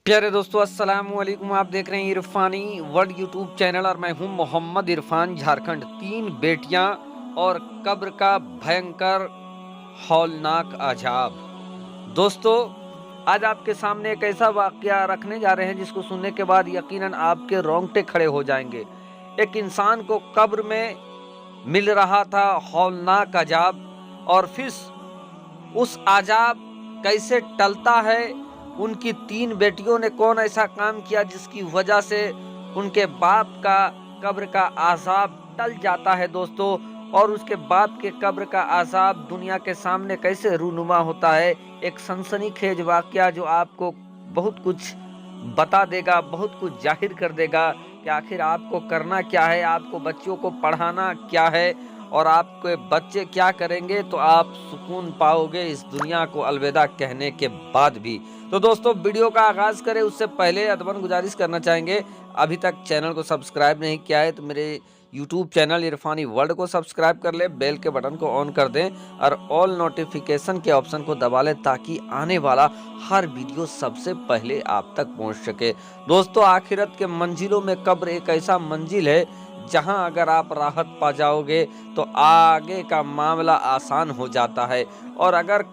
प्यारे दोस्तों अस्सलाम वालेकुम। आप देख रहे हैं इरफानी वर्ल्ड यूट्यूब चैनल और मैं हूं मोहम्मद इरफान। झारखंड, 3 बेटियां और कब्र का भयंकर हौलनाक अजाब। दोस्तों, आज आपके सामने एक ऐसा वाकया रखने जा रहे हैं जिसको सुनने के बाद यकीनन आपके रोंगटे खड़े हो जाएंगे। एक इंसान को कब्र में मिल रहा था हौलनाक अजाब, और फिर उस अजाब कैसे टलता है। उनकी 3 बेटियों ने कौन ऐसा काम किया जिसकी वजह से उनके बाप का कब्र का अजाब टल जाता है दोस्तों, और उसके बाप के कब्र का अजाब दुनिया के सामने कैसे रूनुमा होता है। एक सनसनीखेज वाकया जो आपको बहुत कुछ बता देगा, बहुत कुछ जाहिर कर देगा कि आखिर आपको करना क्या है, आपको बच्चों को पढ़ाना क्या है, और आपके बच्चे क्या करेंगे तो आप सुकून पाओगे इस दुनिया को अलविदा कहने के बाद भी। तो दोस्तों, वीडियो का आगाज करें उससे पहले अदबन गुजारिश करना चाहेंगे, अभी तक चैनल को सब्सक्राइब नहीं किया है तो मेरे यूट्यूब चैनल इरफानी वर्ल्ड को सब्सक्राइब कर ले, बेल के बटन को ऑन कर दें और ऑल नोटिफिकेशन के ऑप्शन को दबा लें ताकि आने वाला हर वीडियो सबसे पहले आप तक पहुंच सके। दोस्तों, आखिरत के मंजिलों में कब्र एक ऐसा मंजिल है जहां अगर आप राहत पा जाओगे तो आगे का मामला आसान हो जाता है, और अगर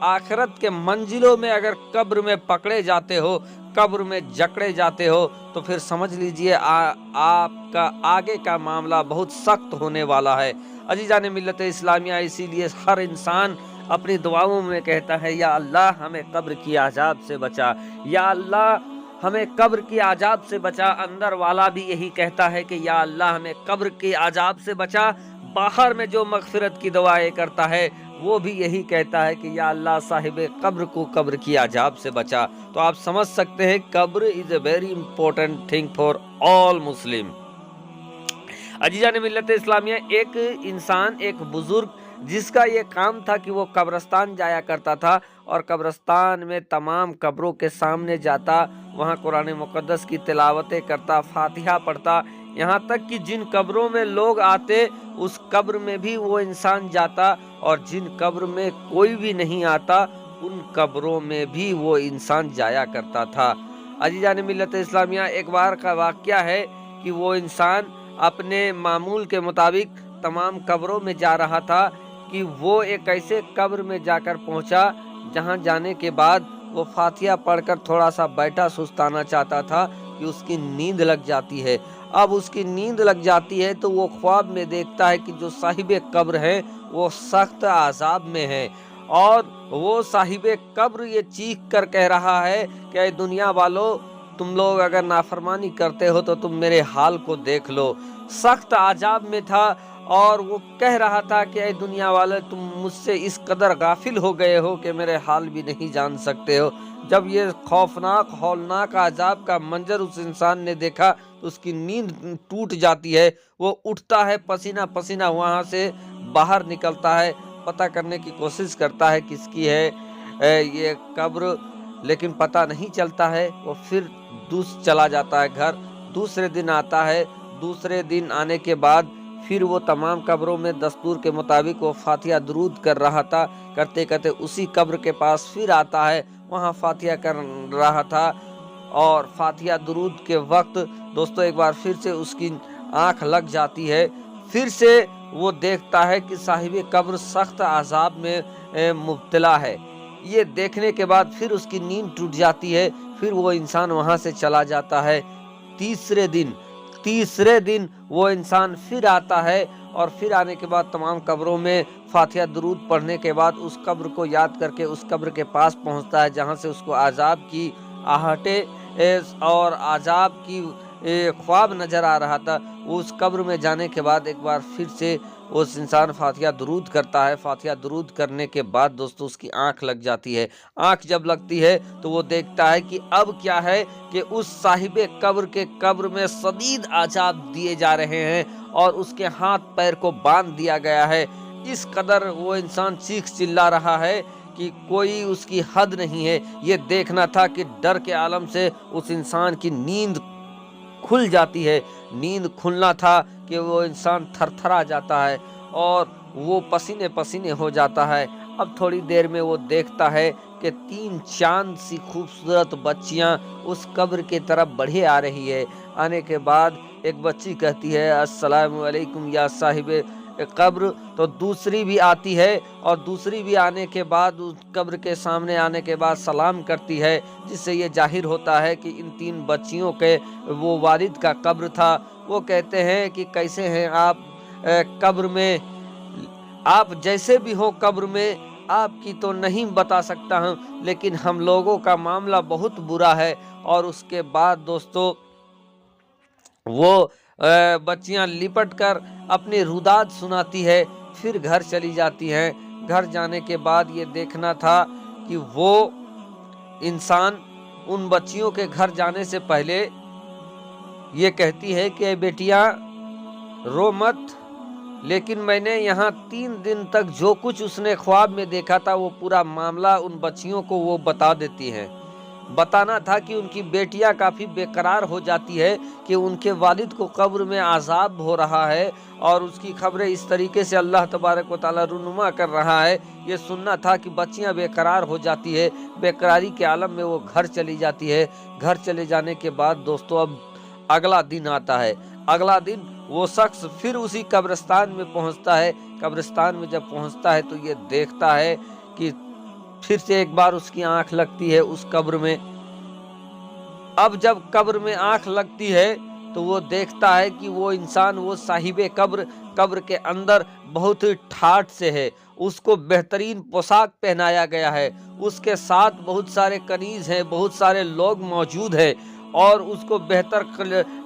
आखिरत के मंजिलों में अगर कब्र में पकड़े जाते हो, कब्र में जकड़े जाते हो, तो फिर समझ लीजिए आपका आगे का मामला बहुत सख्त होने वाला है। अजीजान मिल्लत इस्लामिया, इसीलिए हर इंसान अपनी दुआओं में कहता है, या अल्लाह हमें कब्र की आजाब से बचा, या अल्लाह हमें कब्र की आजाब से बचा। अंदर वाला भी यही कहता है कि या अल्लाह हमें कब्र की आजाब से बचा। बाहर में जो मगफिरत की दुआएं करता है वो भी यही कहता है कि या अल्लाह साहिब कब्र को कब्र की आजाब से बचा। तो आप समझ सकते हैं कब्र is a very important thing for all Muslim. अजीजा ने मिल्लत इस्लामिया, एक इंसान, एक बुजुर्ग जिसका ये काम था कि वो कब्रस्तान जाया करता था और कब्रस्तान में तमाम कब्रों के सामने जाता, वहाँ कुरान मुक़द्दस की तिलावतें करता, फातिहा पढ़ता, यहाँ तक कि जिन कब्रों में लोग आते उस कब्र में भी वो इंसान जाता, और जिन कब्र में कोई भी नहीं आता उन कब्रों में भी वो इंसान जाया करता था। अजीजा ने मिल्लत इस्लामिया, एक बार का वाक़या है कि वो इंसान अपने मामूल के मुताबिक तमाम कब्रों में जा रहा था कि वो एक ऐसे कब्र में जाकर पहुंचा जहां जाने के बाद वो फातिहा पढ़कर थोड़ा सा बैठा सुस्ताना चाहता था कि उसकी नींद लग जाती है। अब उसकी नींद लग जाती है तो वो ख्वाब में देखता है कि जो साहिब कब्र है वो सख्त आजाब में है, और वो साहिब कब्र ये चीख कर कह रहा है कि ऐ दुनिया वालों, तुम लोग अगर नाफरमानी करते हो तो तुम मेरे हाल को देख लो। सख्त आजाब में था और वो कह रहा था कि ऐ दुनिया वाले, तुम मुझसे इस कदर गाफिल हो गए हो कि मेरे हाल भी नहीं जान सकते हो। जब ये खौफनाक हौलनाक आजाब का मंजर उस इंसान ने देखा तो उसकी नींद टूट जाती है। वो उठता है, पसीना पसीना वहां से बाहर निकलता है, पता करने की कोशिश करता है किसकी है ये कब्र, लेकिन पता नहीं चलता है। वो फिर चला जाता है घर। दूसरे दिन आता है, दूसरे दिन आने के बाद फिर वो तमाम कब्रों में दस्तूर के मुताबिक वो फातिहा दुरूद कर रहा था। करते करते उसी कब्र के पास फिर आता है, वहाँ फातिहा कर रहा था, और फातिहा दुरूद के वक्त दोस्तों एक बार फिर से उसकी आंख लग जाती है। फिर से वो देखता है कि साहिब कब्र सख्त अजाब में मुब्तला है। ये देखने के बाद फिर उसकी नींद टूट जाती है। फिर वो इंसान वहां से चला जाता है। तीसरे दिन वो इंसान फिर आता है, और फिर आने के बाद तमाम कब्रों में फातिहा दुरूद पढ़ने के बाद उस कब्र को याद करके उस कब्र के पास पहुंचता है जहां से उसको आजाब की आहटें और आजाब की ख्वाब नजर आ रहा था। उस कब्र में जाने के बाद एक बार फिर से उस इंसान फातिहा दुरूद करता है। फातिहा दुरूद करने के बाद दोस्तों उसकी आंख लग जाती है। आंख जब लगती है तो वो देखता है कि अब क्या है कि उस साहिबे कब्र के कब्र में शदीद आजाब दिए जा रहे हैं और उसके हाथ पैर को बांध दिया गया है। इस कदर वो इंसान चीख चिल्ला रहा है कि कोई उसकी हद नहीं है। ये देखना था कि डर के आलम से उस इंसान की नींद खुल जाती है। नींद खुलना था कि वो इंसान थरथरा जाता है और वो पसीने पसीने हो जाता है। اب تھوڑی دیر میں وہ دیکھتا ہے کہ 3 چاند سی خوبصورت بچیاں اس قبر کی طرف بڑھے آ رہی ہے۔ آنے کے بعد ایک بچی کہتی ہے السلام علیکم یا صاحب قبر، تو دوسری بھی آتی ہے اور دوسری بھی آنے کے بعد اس قبر کے سامنے آنے کے بعد سلام کرتی ہے، جس سے یہ ظاہر ہوتا ہے کہ ان 3 بچیوں کے وہ والد کا قبر تھا۔ وہ کہتے ہیں کہ کیسے ہیں آپ قبر میں، آپ جیسے بھی ہو قبر میں، آپ کی تو نہیں بتا سکتا ہوں، لیکن ہم لوگوں کا معاملہ بہت برا ہے۔ اور اس کے بعد دوستو وہ بچیاں لپٹ کر اپنی روداد سناتی ہے، پھر گھر چلی جاتی ہیں۔ گھر جانے کے بعد یہ دیکھنا تھا کہ وہ انسان ان بچیوں کے گھر جانے سے پہلے یہ کہتی ہے کہ اے بیٹیاں رو مت، لیکن میں نے یہاں 3 دن تک جو کچھ اس نے خواب میں دیکھا تھا وہ پورا معاملہ ان بچیوں کو وہ بتا دیتی ہیں۔ بتانا تھا کہ ان کی بیٹیاں کافی بے قرار ہو جاتی ہے کہ ان کے والد کو قبر میں عذاب ہو رہا ہے اور اس کی خبریں اس طریقے سے اللہ تبارک و تعالی رونما کر رہا ہے۔ یہ سننا تھا کہ بچیاں بے قرار ہو جاتی ہے، بے قراری کے عالم میں وہ گھر چلی جاتی ہے۔ گھر چلے جانے کے بعد دوستو اب اگلا دن آتا ہے۔ اگلا دن وہ شخص پھر اسی قبرستان میں پہنچتا ہے۔ قبرستان میں جب پہنچتا ہے تو یہ دیکھتا ہے کہ پھر سے ایک بار اس کی آنکھ لگتی ہے اس قبر میں۔ اب جب قبر میں آنکھ لگتی ہے تو وہ دیکھتا ہے کہ وہ انسان، وہ صاحب قبر کے اندر بہت ہی ٹھاٹھ سے ہے، اس کو بہترین پوشاک پہنایا گیا ہے، اس کے ساتھ بہت سارے کنیز ہیں، بہت سارے لوگ موجود ہیں اور اس کو بہتر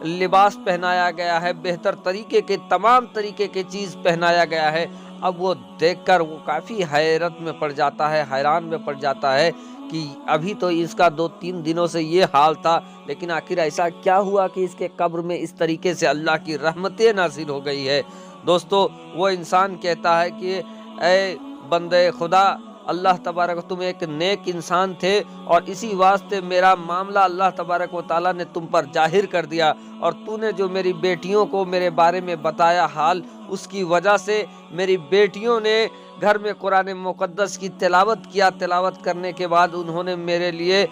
لباس پہنایا گیا ہے، بہتر طریقے کے تمام طریقے کے چیز پہنایا گیا ہے۔ اب وہ دیکھ کر وہ کافی حیرت میں پڑ جاتا ہے، حیران میں پڑ جاتا ہے کہ ابھی تو اس کا 2-3 دنوں سے یہ حال تھا، لیکن آخر ایسا کیا ہوا کہ اس کے قبر میں اس طریقے سے اللہ کی رحمتیں نازل ہو گئی ہے۔ دوستو وہ انسان کہتا ہے کہ اے بندے خدا، اللہ تبارک تم ایک نیک انسان تھے اور اسی واسطے میرا معاملہ اللہ تبارک و تعالیٰ نے تم پر ظاہر کر دیا، اور تو نے جو میری بیٹیوں کو میرے بارے میں بتایا حال، اس کی وجہ سے میری بیٹیوں نے گھر میں قرآن مقدس کی تلاوت کیا، تلاوت کرنے کے بعد انہوں نے میرے لیے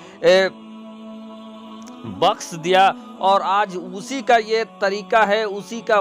بخش دیا، اور آج اسی کا یہ طریقہ ہے، اسی کا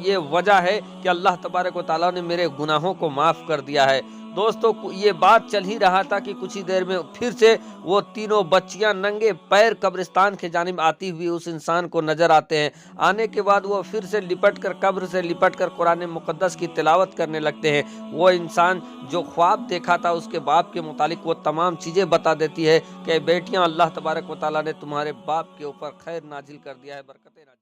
یہ وجہ ہے کہ اللہ تبارک و تعالیٰ نے میرے گناہوں کو معاف کر دیا ہے۔ دوستو یہ بات چل ہی رہا تھا کہ کچھ ہی دیر میں پھر سے وہ تینوں بچیاں ننگے پیر قبرستان کے جانب آتی ہوئی اس انسان کو نظر آتے ہیں۔ آنے کے بعد وہ پھر سے لپٹ کر قبر سے لپٹ کر قرآن مقدس کی تلاوت کرنے لگتے ہیں۔ وہ انسان جو خواب دیکھا تھا اس کے باپ کے متعلق وہ تمام چیزیں بتا دیتی ہے کہ بیٹیاں اللہ تبارک و تعالیٰ نے تمہارے باپ کے اوپر خیر نازل کر دیا ہے، برکتیں نازل